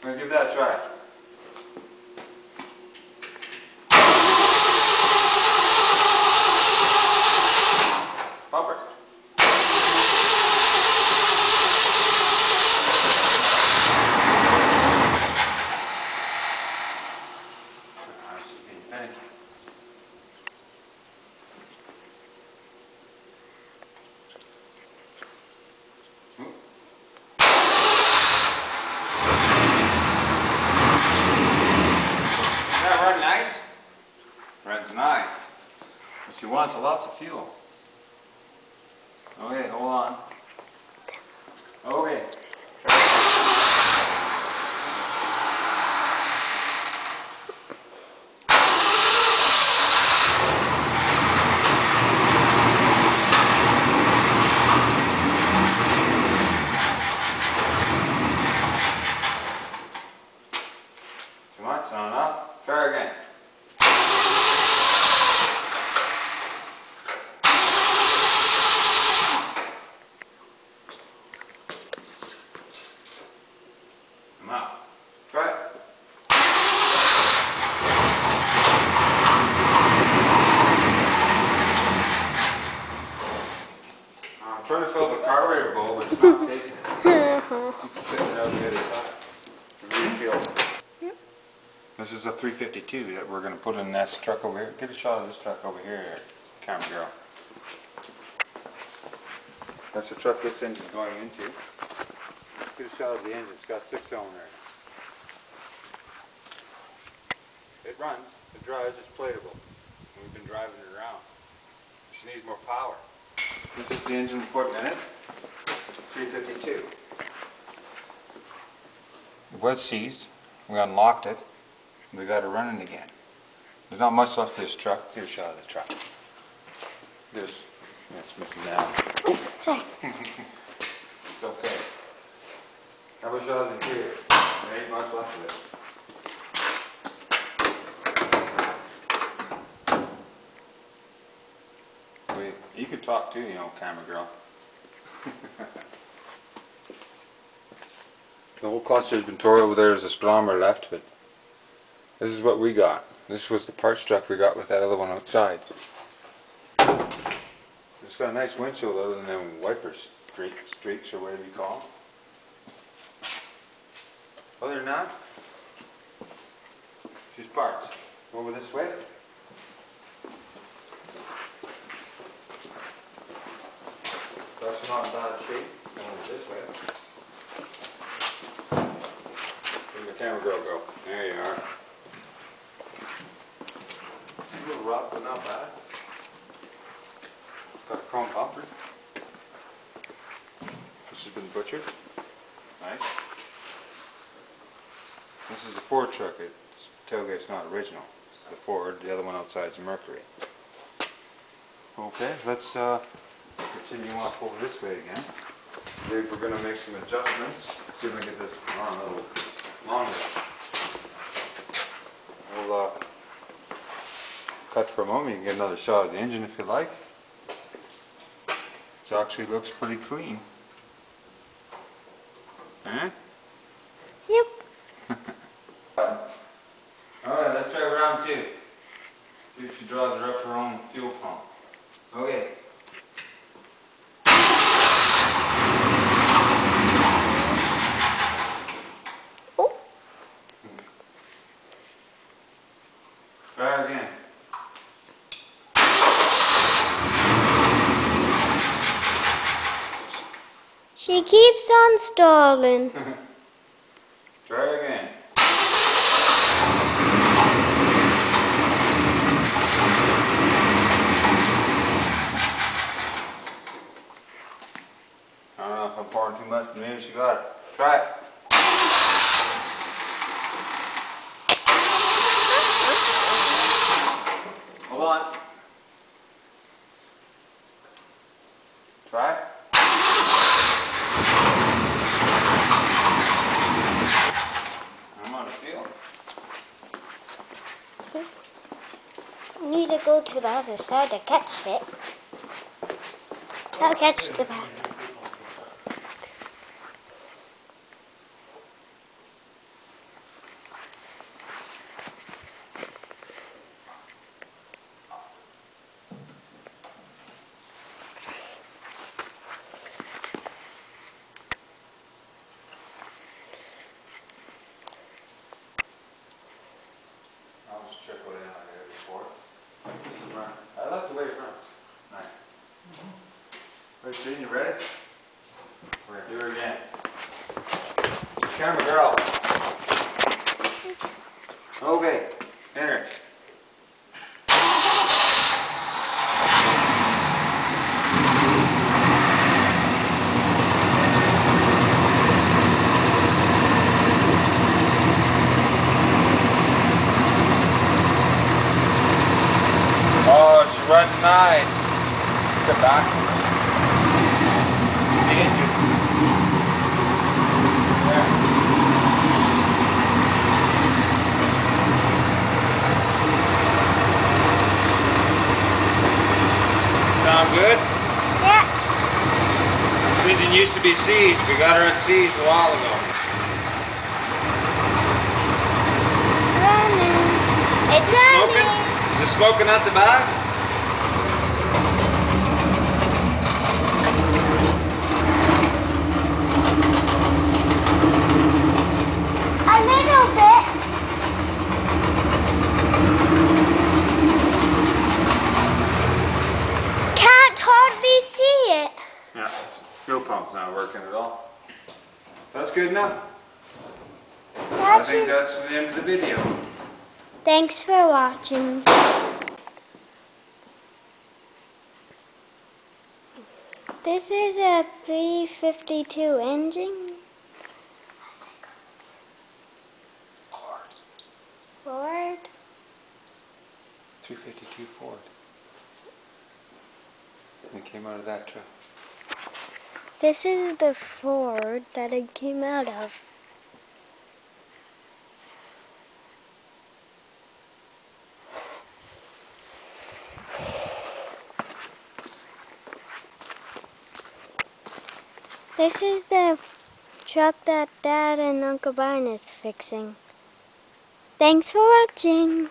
Let's give that a try. Bumper. Runs nice, but she wants lots of fuel. Okay, hold on. Okay. Too much? Not enough? Try again. Come out. Try it. I'm trying to fill the carburetor bowl, but it's not taking it. It's spitting it out the other side. Refill. This is a 352 that we're going to put in this truck over here. Get a shot of this truck over here, camera girl. That's the truck this engine's going into. Get a shot of the engine. It's got 6 cylinders. It runs, it drives, it's platable. We've been driving it around. She needs more power. This is the engine we're putting in it. 352. It was seized. We unlocked it. We got it running again. There's not much left of this truck. Get a shot of the truck. This. That's missing now. Oh, sorry. It's okay. Have a shot of the interior. There ain't much left of it. You could talk too, you know, camera girl. The whole cluster's been tore over. There's a speedometer left, but this is what we got. This was the parts truck we got with that other one outside. It's got a nice windshield other than them wiper streaks or whatever you call them. Other than that, she's parts. Over this way. That's not in bad shape. Over this way. Where'd the camera girl go? There you are. A little rough, but not bad. Got a chrome bumper. This has been butchered. Nice. This is a Ford truck. Its tailgate's not original. This is a Ford. The other one outside's a Mercury. Okay, let's continue off over this way again. Today we're going to make some adjustments. See if we can get this on a little longer. We'll cut for a moment. You can get another shot of the engine if you like. It actually looks pretty clean. Huh? Yep. Alright, let's try round 2. See if she draws her up her own fuel pump. Okay. Oh. Try again. She keeps on stalling. Try again. I don't know if I'm pouring too much, maybe she got it. Try it. Hold on. Try it. I need to go to the other side to catch it. I'll catch the back. Christine, you ready? We're going to do it again. Camera girl. Okay, enter. Oh, she runs nice. Step back. The engine. There. Sound good? Yeah. This engine used to be seized. We got her unseized a while ago. Running. It's Smoking? running. Is it smoking out the back? A little bit. Can't hardly see it. Yeah, fuel pump's not working at all. That's good enough. I think that's the end of the video. Thanks for watching. This is a 352 engine. Ford. 352 Ford. And it came out of that truck. This is the Ford that it came out of. This is the truck that Dad and Uncle Brian is fixing. Thanks for watching.